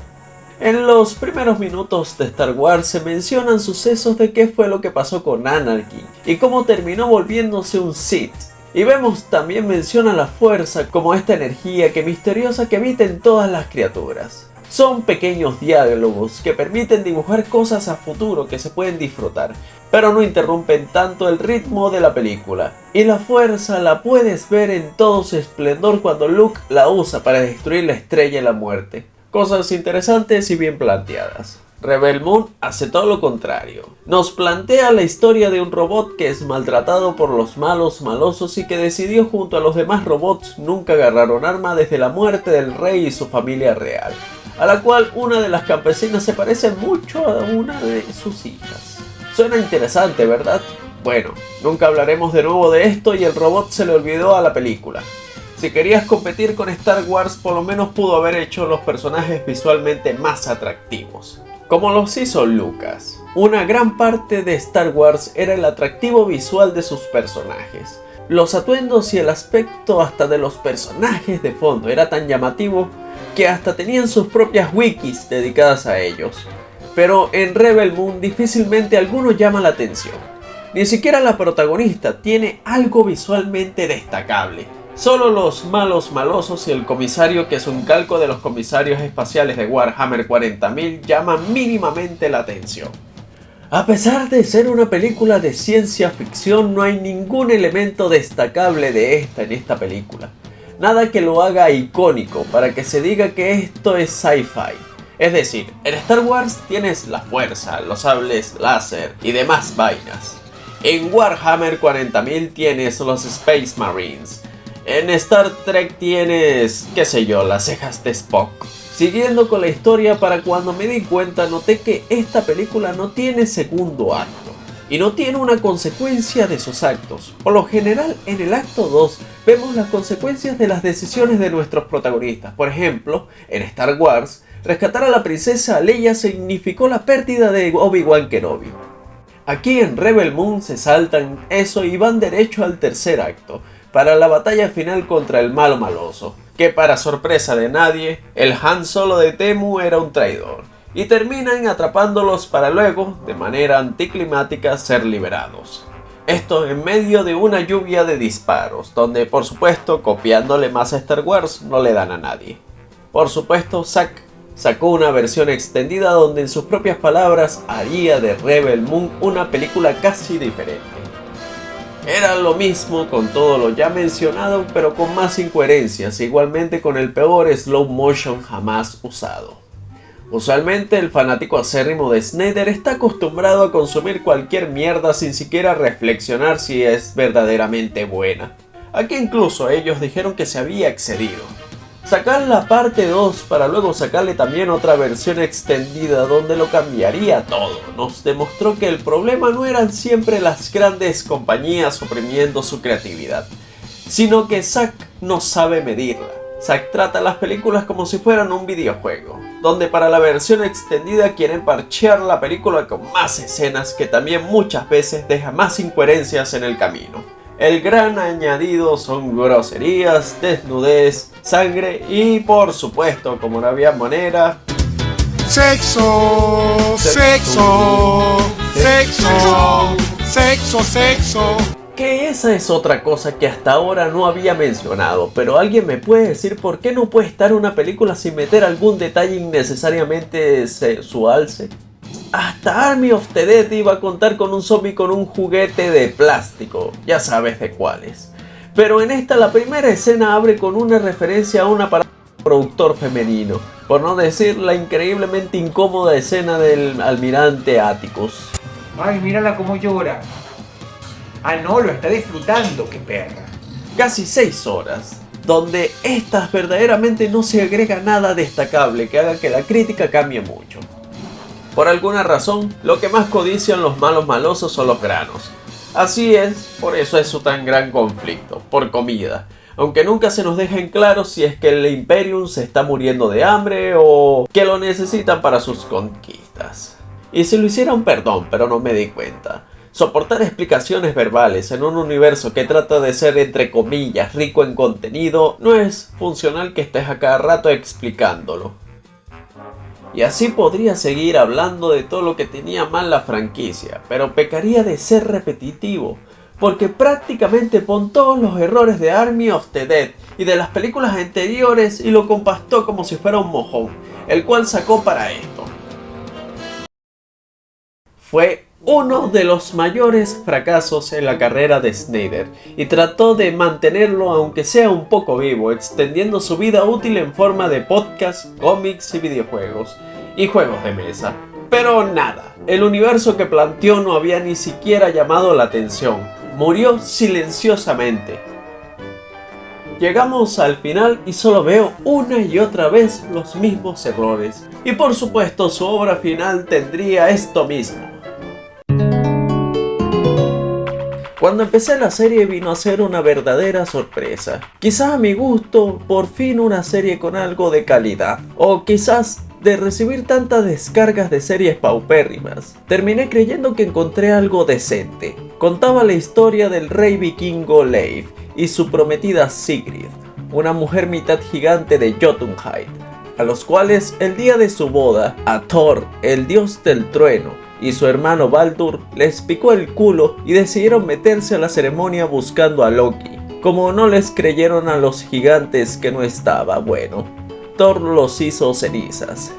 En los primeros minutos de Star Wars se mencionan sucesos de qué fue lo que pasó con Anakin y cómo terminó volviéndose un Sith. Y vemos también menciona la fuerza como esta energía misteriosa que habita en todas las criaturas. Son pequeños diálogos que permiten dibujar cosas a futuro que se pueden disfrutar, pero no interrumpen tanto el ritmo de la película. Y la fuerza la puedes ver en todo su esplendor cuando Luke la usa para destruir la Estrella de la Muerte. Cosas interesantes y bien planteadas. Rebel Moon hace todo lo contrario. Nos plantea la historia de un robot que es maltratado por los malos malosos y que decidió junto a los demás robots nunca agarrar un arma desde la muerte del rey y su familia real, a la cual una de las campesinas se parece mucho a una de sus hijas. Suena interesante, ¿verdad? Bueno, nunca hablaremos de nuevo de esto y el robot se le olvidó a la película. Si querías competir con Star Wars, por lo menos pudo haber hecho los personajes visualmente más atractivos, como los hizo Lucas. Una gran parte de Star Wars era el atractivo visual de sus personajes. Los atuendos y el aspecto hasta de los personajes de fondo era tan llamativo que hasta tenían sus propias wikis dedicadas a ellos. Pero en Rebel Moon difícilmente alguno llama la atención. Ni siquiera la protagonista tiene algo visualmente destacable. Solo los malos malosos y el comisario, que es un calco de los comisarios espaciales de Warhammer 40.000, llaman mínimamente la atención. A pesar de ser una película de ciencia ficción, no hay ningún elemento destacable de en esta película. Nada que lo haga icónico para que se diga que esto es sci-fi. Es decir, en Star Wars tienes la fuerza, los sables láser y demás vainas. En Warhammer 40.000 tienes los Space Marines. En Star Trek tienes, qué sé yo, las cejas de Spock. Siguiendo con la historia, para cuando me di cuenta noté que esta película no tiene segundo acto y no tiene una consecuencia de sus actos. Por lo general, en el acto 2 vemos las consecuencias de las decisiones de nuestros protagonistas. Por ejemplo, en Star Wars, rescatar a la princesa Leia significó la pérdida de Obi-Wan Kenobi. Aquí en Rebel Moon se saltan eso y van derecho al tercer acto, para la batalla final contra el malo maloso, que para sorpresa de nadie, el Han Solo de Temu era un traidor, y terminan atrapándolos para luego, de manera anticlimática, ser liberados. Esto en medio de una lluvia de disparos, donde por supuesto, copiándole más a Star Wars, no le dan a nadie. Por supuesto, Zack sacó una versión extendida donde en sus propias palabras haría de Rebel Moon una película casi diferente. Era lo mismo con todo lo ya mencionado, pero con más incoherencias, igualmente con el peor slow motion jamás usado. Usualmente el fanático acérrimo de Snyder está acostumbrado a consumir cualquier mierda sin siquiera reflexionar si es verdaderamente buena. Aquí incluso ellos dijeron que se había excedido. Sacar la parte 2 para luego sacarle también otra versión extendida donde lo cambiaría todo, nos demostró que el problema no eran siempre las grandes compañías oprimiendo su creatividad, sino que Zack no sabe medirla. Zack trata las películas como si fueran un videojuego, donde para la versión extendida quieren parchear la película con más escenas que también muchas veces deja más incoherencias en el camino. El gran añadido son groserías, desnudez, sangre y por supuesto, como no había manera, Sexo, sexo, sexo, sexo, sexo. que esa es otra cosa que hasta ahora no había mencionado, pero alguien me puede decir por qué no puede estar una película sin meter algún detalle innecesariamente sexual. Hasta Army of the Dead iba a contar con un zombie con un juguete de plástico, ya sabes de cuáles. Pero en esta la primera escena abre con una referencia a una parada productor femenino, por no decir la increíblemente incómoda escena del almirante Atticus. Ay, mírala cómo llora. Ah, no, lo está disfrutando, qué perra. Casi 6 horas, donde estas verdaderamente no se agrega nada destacable que haga que la crítica cambie mucho. Por alguna razón, lo que más codician los malos malosos son los granos. Así es, por eso es su tan gran conflicto, por comida. Aunque nunca se nos deja en claro si es que el Imperium se está muriendo de hambre o que lo necesitan para sus conquistas. Y si lo hicieron, perdón, pero no me di cuenta. Soportar explicaciones verbales en un universo que trata de ser entre comillas rico en contenido no es funcional que estés a cada rato explicándolo. Y así podría seguir hablando de todo lo que tenía mal la franquicia, pero pecaría de ser repetitivo, porque prácticamente pon todos los errores de Army of the Dead y de las películas anteriores y lo compactó como si fuera un mojón, el cual sacó para esto. Fue uno de los mayores fracasos en la carrera de Snyder y trató de mantenerlo aunque sea un poco vivo, extendiendo su vida útil en forma de podcast, cómics y videojuegos y juegos de mesa. Pero nada, el universo que planteó no había ni siquiera llamado la atención. Murió silenciosamente. Llegamos al final y solo veo una y otra vez los mismos errores. Y por supuesto su obra final tendría esto mismo. Cuando empecé la serie vino a ser una verdadera sorpresa. Quizás a mi gusto, por fin una serie con algo de calidad. O quizás de recibir tantas descargas de series paupérrimas, terminé creyendo que encontré algo decente. Contaba la historia del rey vikingo Leif y su prometida Sigrid, una mujer mitad gigante de Jotunheim, a los cuales el día de su boda, a Thor, el dios del trueno, y su hermano Baldur les picó el culo y decidieron meterse a la ceremonia buscando a Loki. Como no les creyeron a los gigantes que no estaba, bueno, Thor los hizo cenizas.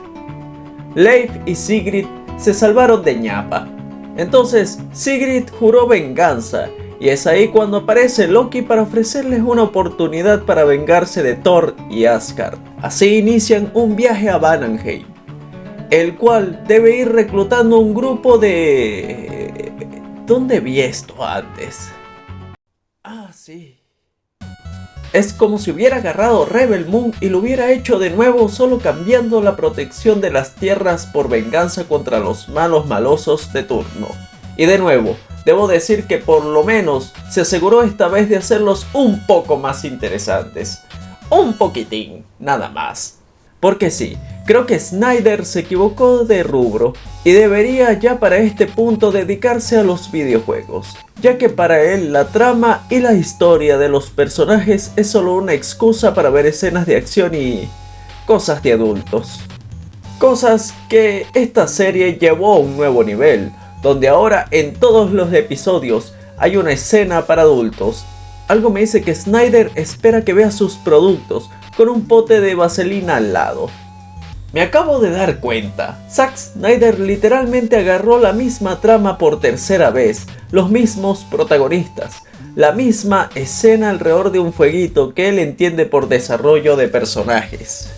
Leif y Sigrid se salvaron de ñapa. Entonces Sigrid juró venganza y es ahí cuando aparece Loki para ofrecerles una oportunidad para vengarse de Thor y Asgard. Así inician un viaje a Vanaheim, el cual debe ir reclutando un grupo de... ¿Dónde vi esto antes? Ah, sí. Es como si hubiera agarrado Rebel Moon y lo hubiera hecho de nuevo, solo cambiando la protección de las tierras por venganza contra los malos malosos de turno. Y de nuevo, debo decir que por lo menos se aseguró esta vez de hacerlos un poco más interesantes. Un poquitín, nada más. Porque sí, creo que Snyder se equivocó de rubro y debería ya para este punto dedicarse a los videojuegos, ya que para él la trama y la historia de los personajes es solo una excusa para ver escenas de acción y cosas de adultos. Cosas que esta serie llevó a un nuevo nivel, donde ahora en todos los episodios hay una escena para adultos. Algo me dice que Snyder espera que vea sus productos con un pote de vaselina al lado. Me acabo de dar cuenta, Zack Snyder literalmente agarró la misma trama por tercera vez, los mismos protagonistas, la misma escena alrededor de un fueguito que él entiende por desarrollo de personajes.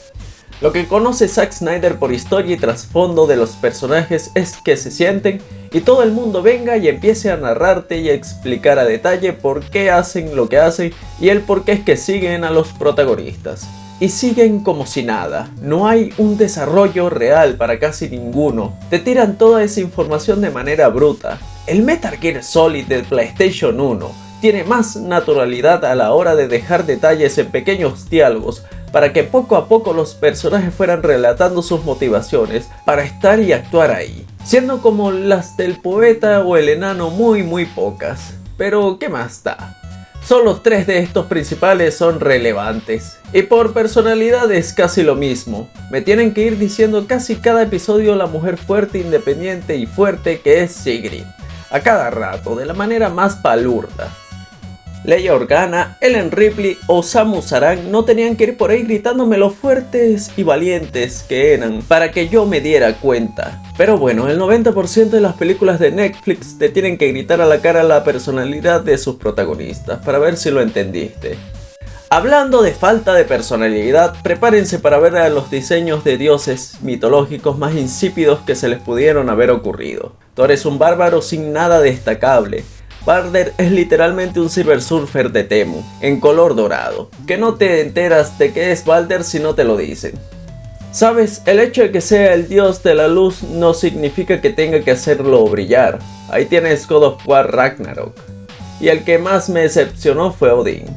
Lo que conoce Zack Snyder por historia y trasfondo de los personajes es que se sienten y todo el mundo venga y empiece a narrarte y a explicar a detalle por qué hacen lo que hacen y el por qué es que siguen a los protagonistas. Y siguen como si nada, no hay un desarrollo real para casi ninguno, te tiran toda esa información de manera bruta. El Metal Gear Solid de PlayStation 1 tiene más naturalidad a la hora de dejar detalles en pequeños diálogos para que poco a poco los personajes fueran relatando sus motivaciones para estar y actuar ahí, siendo como las del poeta o el enano muy pocas, pero ¿qué más da? Solo 3 de estos principales son relevantes, y por personalidad es casi lo mismo, me tienen que ir diciendo casi cada episodio la mujer fuerte, independiente y fuerte que es Sigrid, a cada rato, de la manera más palurda. Leia Organa, Ellen Ripley o Samus Aran no tenían que ir por ahí gritándome lo fuertes y valientes que eran para que yo me diera cuenta. Pero bueno, el 90% de las películas de Netflix te tienen que gritar a la cara la personalidad de sus protagonistas para ver si lo entendiste. Hablando de falta de personalidad, prepárense para ver a los diseños de dioses mitológicos más insípidos que se les pudieron haber ocurrido. Thor es un bárbaro sin nada destacable. Balder es literalmente un Silver Surfer de Temu, en color dorado, que no te enteras de que es Balder si no te lo dicen. Sabes, el hecho de que sea el dios de la luz no significa que tenga que hacerlo brillar. Ahí tienes God of War Ragnarok. Y el que más me decepcionó fue Odín.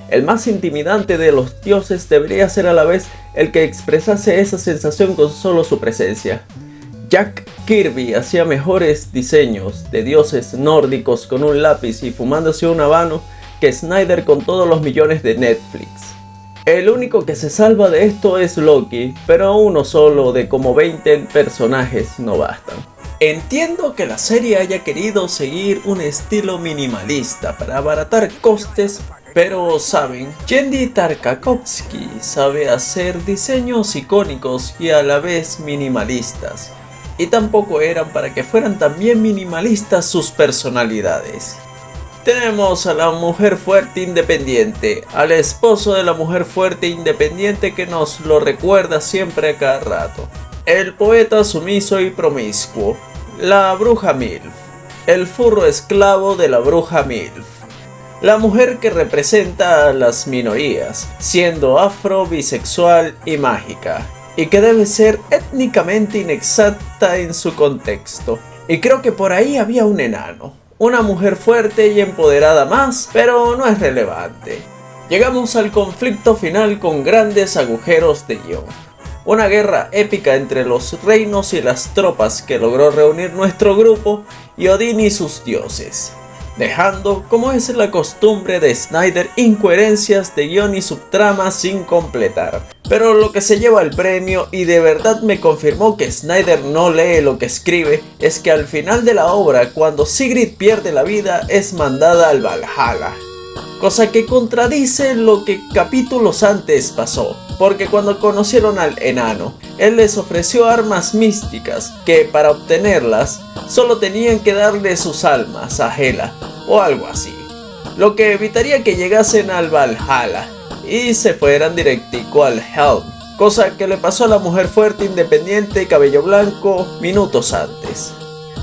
El más intimidante de los dioses debería ser a la vez el que expresase esa sensación con solo su presencia. Jack Kirby hacía mejores diseños de dioses nórdicos con un lápiz y fumándose un habano que Snyder con todos los millones de Netflix. El único que se salva de esto es Loki, pero uno solo de como 20 personajes no bastan. Entiendo que la serie haya querido seguir un estilo minimalista para abaratar costes, pero saben, Genndy Tartakovsky sabe hacer diseños icónicos y a la vez minimalistas, y tampoco eran para que fueran también minimalistas sus personalidades. Tenemos a la mujer fuerte independiente, al esposo de la mujer fuerte independiente que nos lo recuerda siempre a cada rato, el poeta sumiso y promiscuo, la bruja MILF, el furro esclavo de la bruja MILF, la mujer que representa a las minorías, siendo afro, bisexual y mágica, y que debe ser étnicamente inexacta en su contexto. Y creo que por ahí había un enano, una mujer fuerte y empoderada más, pero no es relevante. Llegamos al conflicto final con grandes agujeros de guión. Una guerra épica entre los reinos y las tropas que logró reunir nuestro grupo y Odín y sus dioses, dejando, como es la costumbre de Snyder, incoherencias de guión y subtramas sin completar. Pero lo que se lleva el premio, y de verdad me confirmó que Snyder no lee lo que escribe, es que al final de la obra, cuando Sigrid pierde la vida, es mandada al Valhalla. Cosa que contradice lo que capítulos antes pasó, porque cuando conocieron al enano, él les ofreció armas místicas que para obtenerlas solo tenían que darle sus almas a Hela o algo así, lo que evitaría que llegasen al Valhalla y se fueran directico al Helm, cosa que le pasó a la mujer fuerte independiente cabello blanco minutos antes.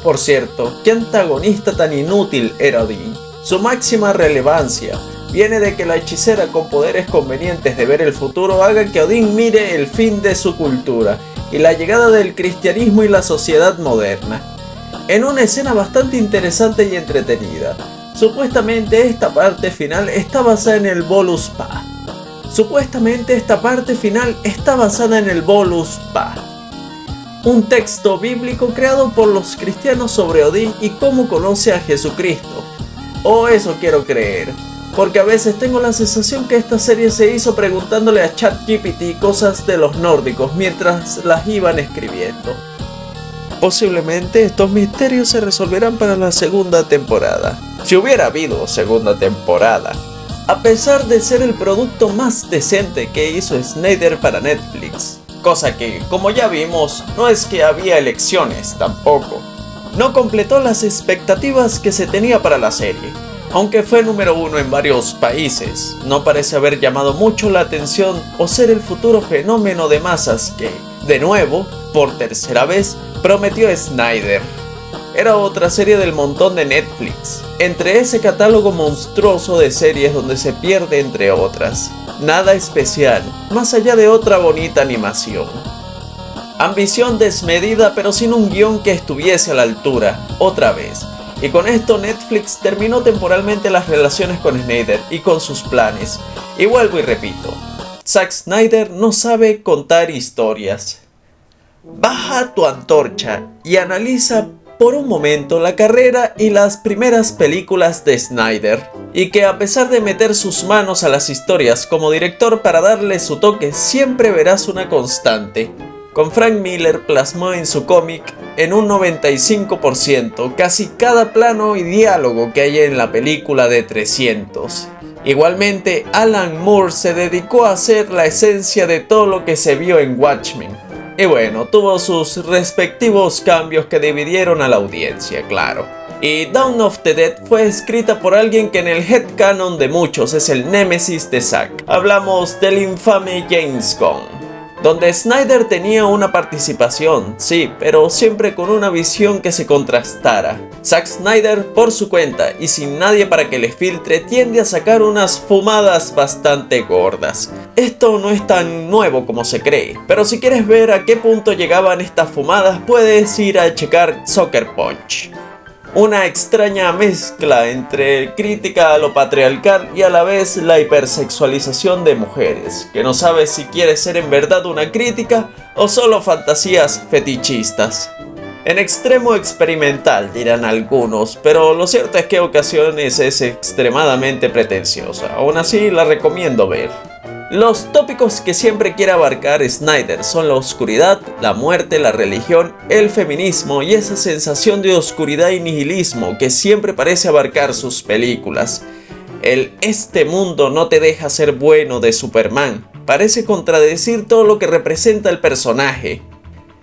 Por cierto, ¿qué antagonista tan inútil era Odín? Su máxima relevancia viene de que la hechicera con poderes convenientes de ver el futuro haga que Odín mire el fin de su cultura y la llegada del cristianismo y la sociedad moderna, en una escena bastante interesante y entretenida. Supuestamente esta parte final está basada en el Volus Pa. Un texto bíblico creado por los cristianos sobre Odín y cómo conoce a Jesucristo. O eso quiero creer, porque a veces tengo la sensación que esta serie se hizo preguntándole a ChatGPT cosas de los nórdicos mientras las iban escribiendo. Posiblemente estos misterios se resolverán para la segunda temporada, si hubiera habido segunda temporada. A pesar de ser el producto más decente que hizo Snyder para Netflix, cosa que, como ya vimos, no es que había elecciones tampoco. No completó las expectativas que se tenía para la serie, aunque fue número 1 en varios países. No parece haber llamado mucho la atención o ser el futuro fenómeno de masas que, de nuevo, por tercera vez, prometió Snyder. Era otra serie del montón de Netflix, entre ese catálogo monstruoso de series donde se pierde entre otras. Nada especial, más allá de otra bonita animación. Ambición desmedida pero sin un guión que estuviese a la altura, otra vez. Y con esto Netflix terminó temporalmente las relaciones con Snyder y con sus planes. Y vuelvo y repito, Zack Snyder no sabe contar historias. Baja tu antorcha y analiza por un momento la carrera y las primeras películas de Snyder, y que a pesar de meter sus manos a las historias como director para darle su toque, siempre verás una constante. Con Frank Miller plasmó en su cómic en un 95% casi cada plano y diálogo que hay en la película de 300. Igualmente, Alan Moore se dedicó a hacer la esencia de todo lo que se vio en Watchmen. Y bueno, tuvo sus respectivos cambios que dividieron a la audiencia, claro. Y Dawn of the Dead fue escrita por alguien que en el headcanon de muchos es el némesis de Zack. Hablamos del infame James Gunn, donde Snyder tenía una participación, sí, pero siempre con una visión que se contrastara. Zack Snyder, por su cuenta y sin nadie para que le filtre, tiende a sacar unas fumadas bastante gordas. Esto no es tan nuevo como se cree, pero si quieres ver a qué punto llegaban estas fumadas, puedes ir a checar Sucker Punch. Una extraña mezcla entre crítica a lo patriarcal y a la vez la hipersexualización de mujeres, que no sabes si quiere ser en verdad una crítica o solo fantasías fetichistas. En extremo experimental dirán algunos, pero lo cierto es que a ocasiones es extremadamente pretenciosa, aún así la recomiendo ver. Los tópicos que siempre quiere abarcar Snyder son la oscuridad, la muerte, la religión, el feminismo y esa sensación de oscuridad y nihilismo que siempre parece abarcar sus películas. El "este mundo no te deja ser bueno" de Superman parece contradecir todo lo que representa el personaje.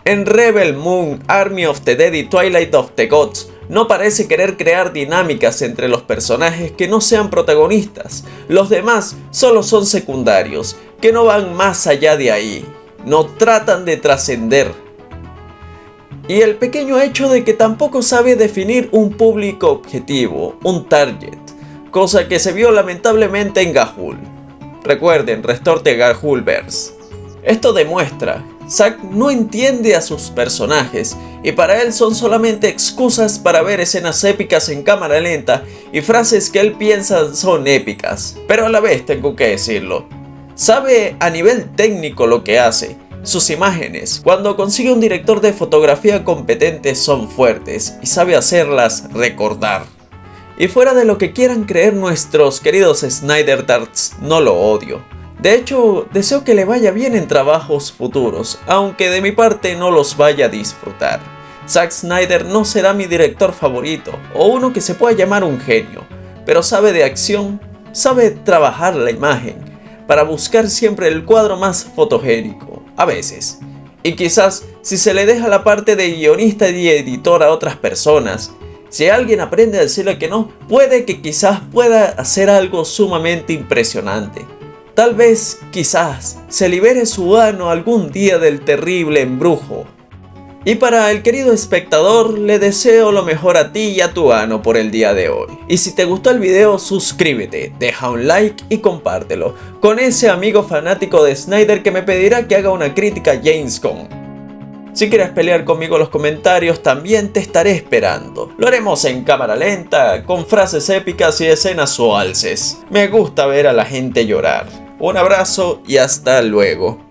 En Rebel Moon, Army of the Dead y Twilight of the Gods no parece querer crear dinámicas entre los personajes que no sean protagonistas. Los demás solo son secundarios, que no van más allá de ahí. No tratan de trascender. Y el pequeño hecho de que tampoco sabe definir un público objetivo, un target, cosa que se vio lamentablemente en Ga'Hoole. Recuerden, Restore the Ga'Hooleverse. Esto demuestra, Zack no entiende a sus personajes y para él son solamente excusas para ver escenas épicas en cámara lenta y frases que él piensa son épicas, pero a la vez tengo que decirlo. Sabe a nivel técnico lo que hace. Sus imágenes, cuando consigue un director de fotografía competente, son fuertes y sabe hacerlas recordar. Y fuera de lo que quieran creer nuestros queridos Snyder Tards, no lo odio. De hecho, deseo que le vaya bien en trabajos futuros, aunque de mi parte no los vaya a disfrutar. Zack Snyder no será mi director favorito, o uno que se pueda llamar un genio, pero sabe de acción, sabe trabajar la imagen, para buscar siempre el cuadro más fotogénico, a veces. Y quizás, si se le deja la parte de guionista y editor a otras personas, si alguien aprende a decirle que no, puede que quizás pueda hacer algo sumamente impresionante. Tal vez, quizás, se libere su ano algún día del terrible embrujo. Y para el querido espectador, le deseo lo mejor a ti y a tu ano por el día de hoy. Y si te gustó el video, suscríbete, deja un like y compártelo con ese amigo fanático de Snyder que me pedirá que haga una crítica a James Gunn. Si quieres pelear conmigo en los comentarios, también te estaré esperando. Lo haremos en cámara lenta, con frases épicas y escenas sualces. Me gusta ver a la gente llorar. Un abrazo y hasta luego.